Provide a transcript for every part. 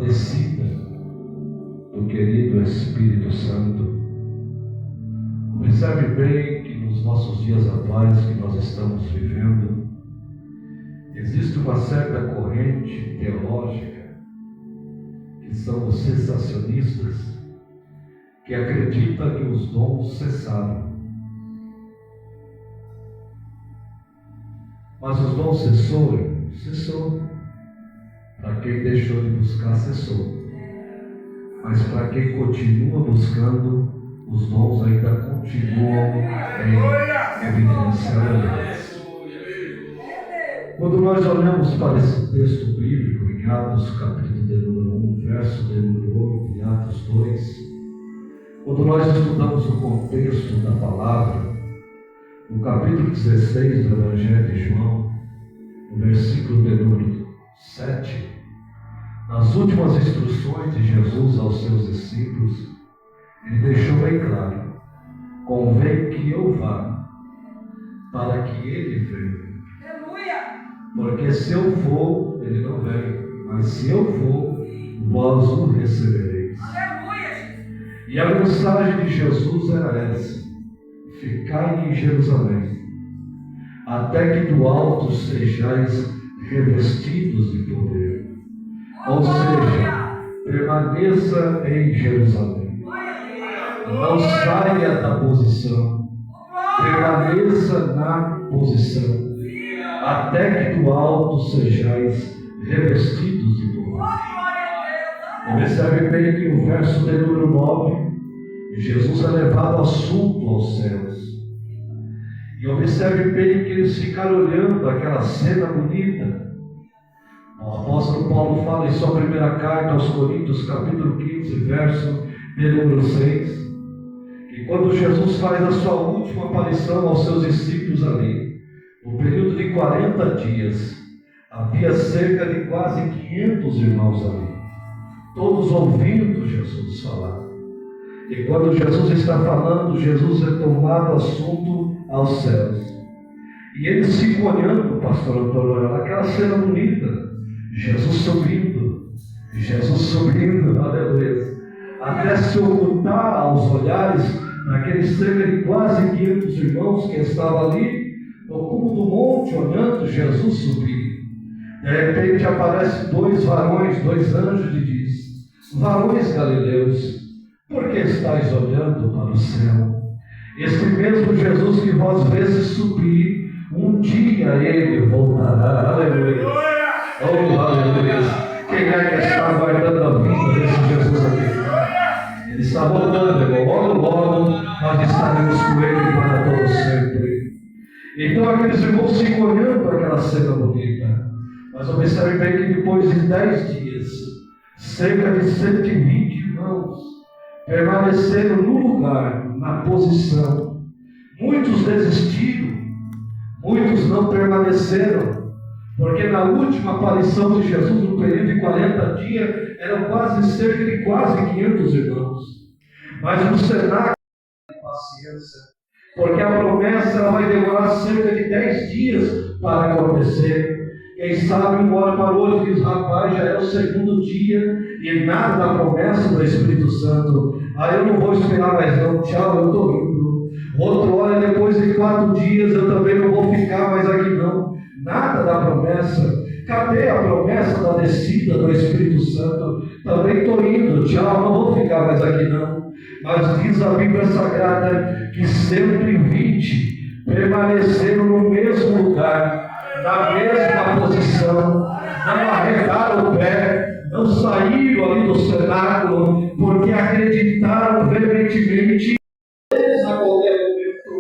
descida do querido Espírito Santo. Observe bem que nos nossos dias atuais que nós estamos vivendo, existe uma certa corrente teológica, que são os cessacionistas, que acredita que os dons cessaram. Mas os dons cessou. Para quem deixou de buscar, cessou. Mas para quem continua buscando, os dons ainda continuam em evidência. Quando nós olhamos para esse texto bíblico, em Atos capítulo de número 1, verso de número 8, e Atos 2, quando nós estudamos o contexto da palavra, no capítulo 16 do Evangelho de João, no versículo de número 7, nas últimas instruções de Jesus aos seus discípulos, ele deixou bem claro: convém que eu vá, para que ele venha. Porque se eu for, ele não vem, mas se eu for, vós o recebereis. E a mensagem de Jesus era essa: ficai em Jerusalém, até que do alto sejais revestidos de poder. Ou seja, permaneça em Jerusalém. Não saia da posição. Permaneça na posição. Até que do alto sejais revestidos de poder. Observe bem que o verso de número 9, Jesus é levado assunto aos céus. E observe bem que eles ficaram olhando aquela cena bonita. O apóstolo Paulo fala em sua primeira carta aos Coríntios, capítulo 15, verso de número 6, que quando Jesus faz a sua última aparição aos seus discípulos ali, no período de 40 dias, havia cerca de quase 500 irmãos ali, todos ouvindo Jesus falar. E quando Jesus está falando, Jesus é tomado assunto aos céus. E eles ficam olhando, pastor Antônio, aquela cena bonita. Jesus subindo, aleluia, até se ocultar aos olhares daqueles cerca de quase 500 irmãos que estavam ali no cume do monte, olhando Jesus subir. De repente aparecem dois varões, dois anjos, e diz: varões galileus, por que estáis olhando para o céu? Este mesmo Jesus que vós vezes subir, um dia ele voltará. Aleluia. Oh, aleluia. Quem é que está aguardando a vinda desse Jesus aqui? Ele está voltando, irmão. Logo nós estaremos com ele para todo sempre. Então aqueles irmãos ficam olhando aquela cena bonita. Mas observe bem que depois de 10 dias, cerca de 120 irmãos permaneceram no lugar, na posição. Muitos desistiram, muitos não permaneceram, porque na última aparição de Jesus, no período de 40 dias, eram cerca de quase 500 irmãos. Mas no cenário de paciência, porque a promessa vai demorar cerca de 10 dias para acontecer. Quem sabe um olha para o outro e diz: rapaz, já é o segundo dia e nada da promessa do Espírito Santo. Eu não vou esperar mais não, tchau, eu estou indo. Outro olha, depois de 4 dias eu também não vou ficar mais aqui não. Nada da promessa. Cadê a promessa da descida do Espírito Santo? Também estou indo, tchau, não vou ficar mais aqui não. Mas diz a Bíblia Sagrada que 120 permaneceram no mesmo lugar, na mesma posição, não arregaram o pé, não saíram ali do cenáculo, porque acreditaram veementemente. A qualquer momento,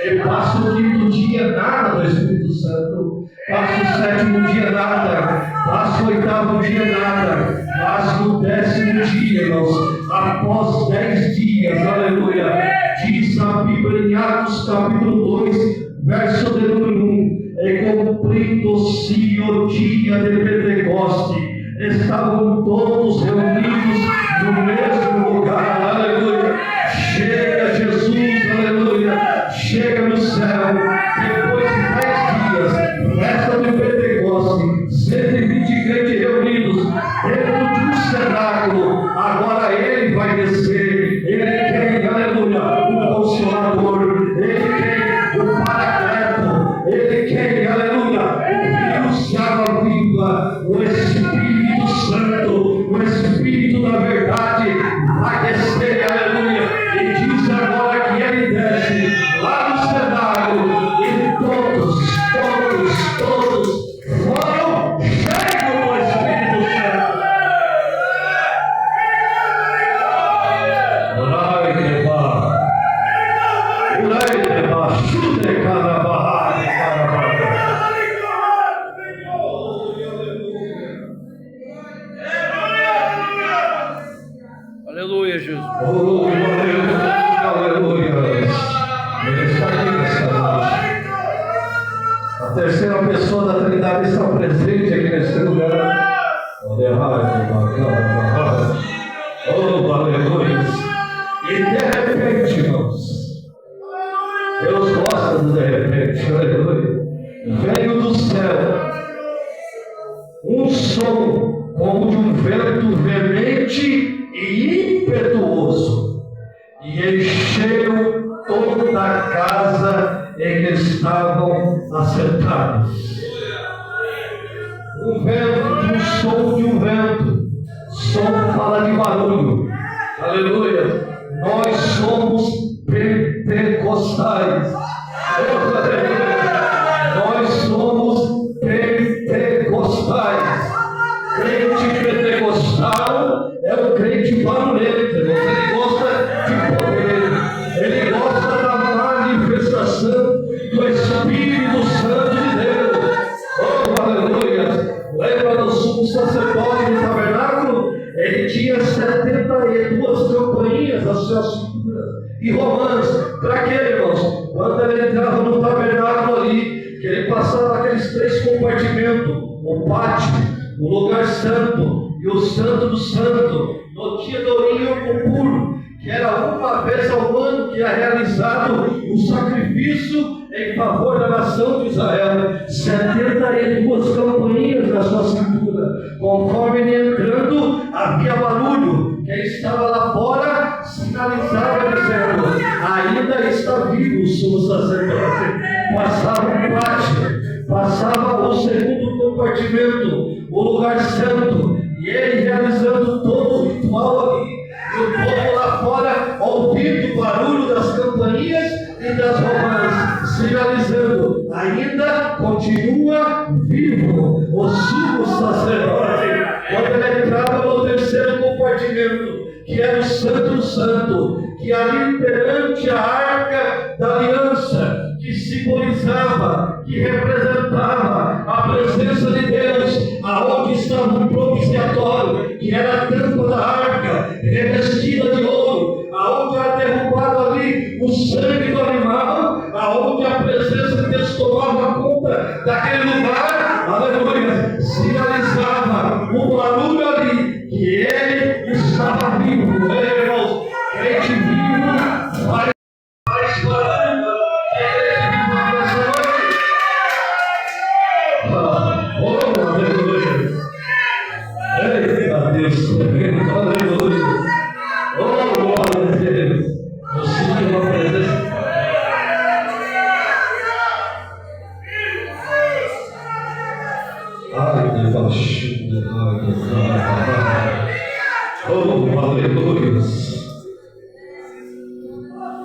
e passa o 5º dia, nada do Espírito Santo, passa o 7º dia, nada, passa o 8º dia, nada, passa o 10º dia, irmãos, após 10 dias, aleluia, diz a Bíblia em Atos capítulo 2, verso de número 1, e cumprindo-se o dia de Pentecoste, estavam todos reunidos no mesmo lugar, aleluia. Chega Jesus, aleluia, chega no céu, depois de 10 dias, festa de Pentecoste, 120 crentes reunidos dentro de um cenário. Espírito da verdade vai descer, aleluia, e diz agora que ele desce lá no cenário e todos foram cheios do Espírito Santo. Aleluia, Jesus. Aleluia. Ele está aqui nessa noite. A terceira pessoa da Trindade está presente aqui nesse lugar. Oh, aleluia. E de repente, irmãos, Deus gosta do de repente, aleluia. Veio do céu um som como de um vento veemente e impetuoso, e encheu toda a casa em que estavam assentados. Um vento, um som de um vento. Som fala de barulho. Aleluia. Nós somos pentecostais. Nós somos pentecostais. Crente pentecostal é o crente barulhento. Ele gosta de poder. Ele gosta da manifestação do Espírito Santo de Deus. Oh, aleluia. Lembra do sumo sacerdote do tabernáculo? Ele tinha 72 campainhas às suas cinturas e romãs. Para quê, irmãos? Quando ele entrava no tabernáculo ali, que ele passava aqueles 3 compartimentos: o pátio, o lugar santo e o santo do santo, no dia do Yom Kippur, que era uma vez ao ano que era realizado o sacrifício em favor da nação de Israel. 72 campainhas na sua cintura. Conforme ele entrando, havia barulho. Quem estava lá fora sinalizava dizendo: ainda está vivo o sumo sacerdote. Passava o pátio, passava o segundo compartimento, o lugar santo, e ele realizando todo o ritual ali. E o povo lá fora ouvindo o barulho das campainhas e das romãs, sinalizando: ainda continua vivo o sumo sacerdote. Quando ele entrava no terceiro compartimento, que era o Santo Santo, que ali perante a arca da aliança, que simbolizava, que representava a presença de Deus, aonde estava o propiciatório, que era a tampa da arca, revestida de ouro, aonde era derrubado ali o sangue do animal, aonde a presença de Deus tomava conta daquele lugar, aleluia, sinalizava o barulho ali, que ele estava vivo. Irmãos, crente vivo faz barulho. Oh, aleluia. Eita Deus, aleluia. Oh, glória a Deus. Eu sinto uma presença. Ai, debaixo, oh, aleluia.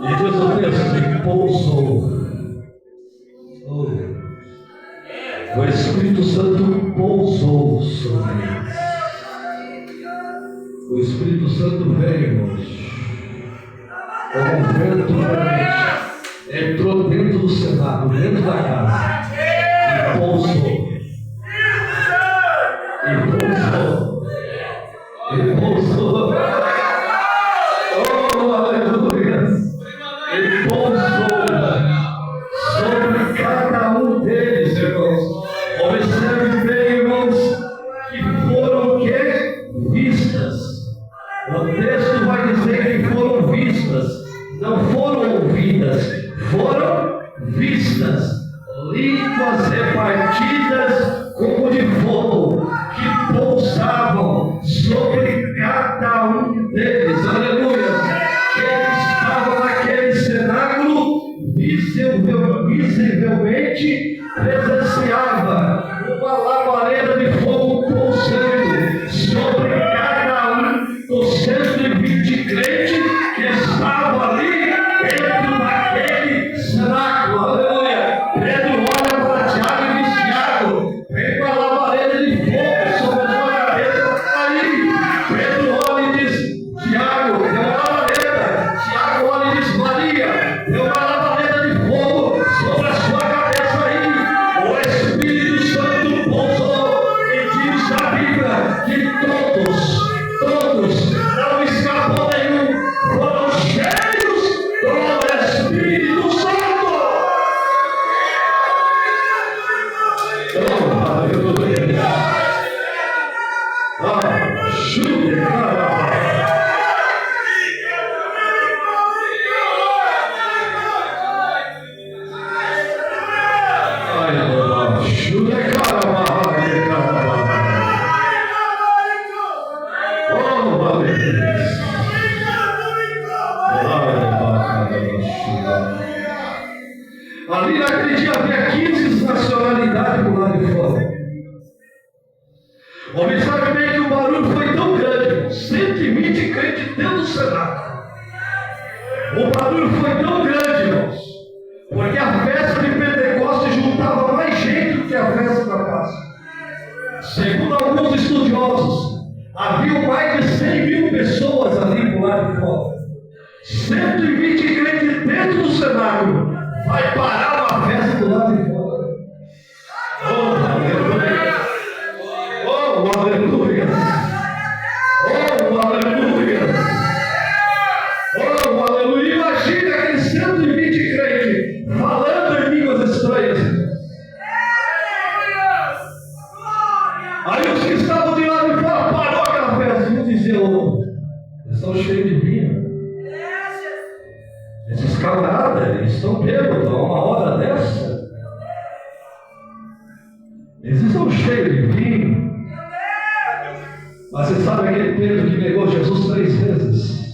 E diz o texto que pousou. O Espírito Santo pousou sobre eles. O Espírito Santo veio, irmãos, como um vento veemente, entrou dentro do cenário, dentro da casa, e pousou. E pousou. Oh, aleluia. E pousou sobre cada um deles, irmãos. Observe bem, irmãos, que foram o quê? Vistas. O texto vai dizer que foram vistas, não foram ouvidas, foram vistas. Línguas repartidas Havia mais de 100.000 pessoas ali por lado de fora. 120 crentes dentro do cenáculo. Vai parar uma festa do lado de fora. Oh, aleluia! Oh, aleluia! Oh, aleluia! Oh, aleluia! Imagina aqueles 120 crentes falando em línguas estranhas. Aí os que estavam de lado de fora parou aquela festa e diziam: eles estão cheios de vinho. Esses camaradas, eles estão bêbados a uma hora dessa. Eles estão cheios de vinho. Mas você sabe aquele Pedro que negou Jesus 3 vezes?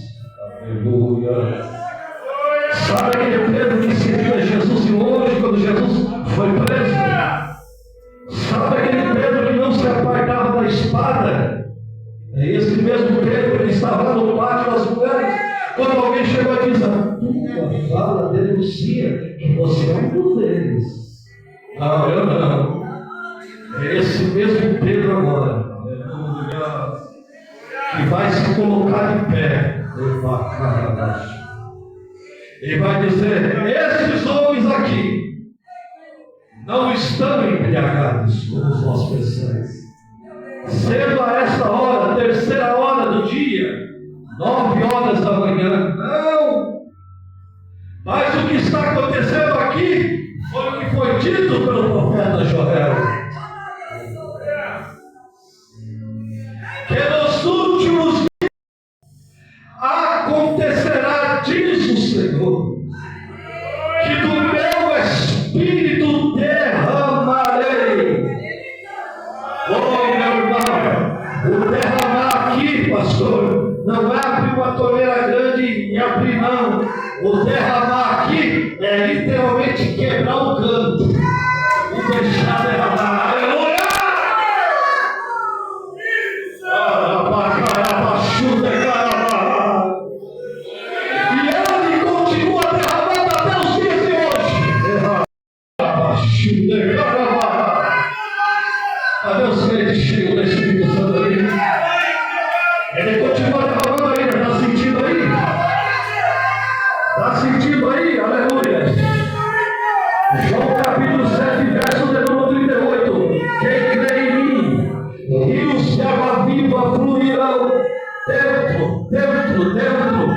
Aleluia. Sabe aquele Pedro que seguia Jesus de longe quando Jesus foi preso? Sabe aquele Pedro que não se apartava da espada? É esse mesmo Pedro que estava lá no pátio das mulheres. Quando alguém chegou e diz: a tua fala denuncia que você é um deles. Não, eu não. É esse mesmo Pedro agora, que vai se colocar de pé. E vai dizer: esses homens aqui não estão embriagados, como vós pensais. Sendo a esta hora, terceira hora do dia, 9 horas da manhã. Não! Mas o que está acontecendo aqui foi o que foi dito pelo profeta Joel. Que nos últimos dias acontecerá, diz o Senhor, que do meu Espírito derramarei. Oh, meu irmão, o derramar aqui, pastor, não é abrir uma torneira grande e abrir, não. O derramar aqui é literalmente quebrar o canto e deixar derramar. Aleluia! E ele continua derramando até os dias de hoje. Cadê os crentes cheios do Espírito Santo aí? Ele continua derramando ainda. Está sentindo aí? Está sentindo aí? Aleluia! João capítulo 7, verso de número 38. Quem crê em mim, rios de água viva fluirão dentro do teu interior.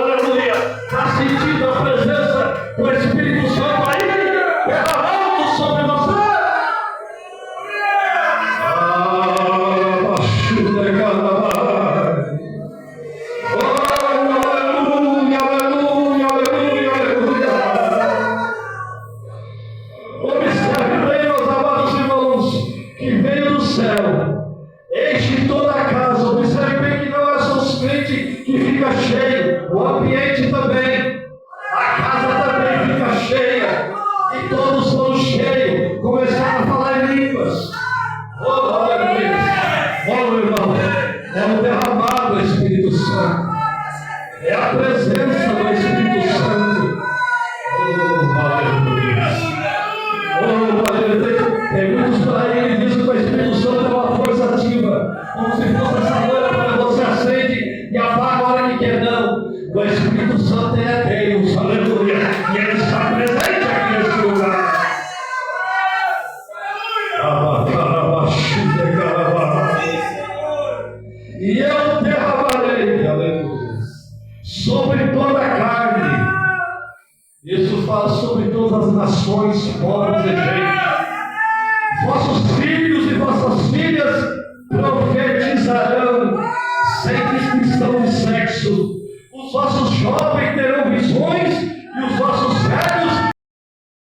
Aleluia! Está sentindo a presença do Espírito Santo aí? Derramando sobre você? Observe bem, meus amados irmãos, que veio do céu, enche toda a casa. Observe bem que não é só os crentes que fica cheio, o ambiente também, a casa também fica cheia, e todos foram cheios, começaram a falar em línguas. Oh, aleluia! Oh, meu irmão, é o derramado do Espírito Santo, é a presença do Espírito Santo. Oh, aleluia! Oh, aleluia! Tem muitos por aí que dizem que o Espírito Santo é uma força ativa, como se fosse essa lâmpada que você acende e apaga a hora que quer. Não, o Espírito Santo é Deus, aleluia! E ele está presente aqui nesse lugar. E eu derramarei, aleluia, sobre toda a carne. Isso fala sobre todas as nações, povos e gente. Vossos filhos e vossas filhas profetizarão.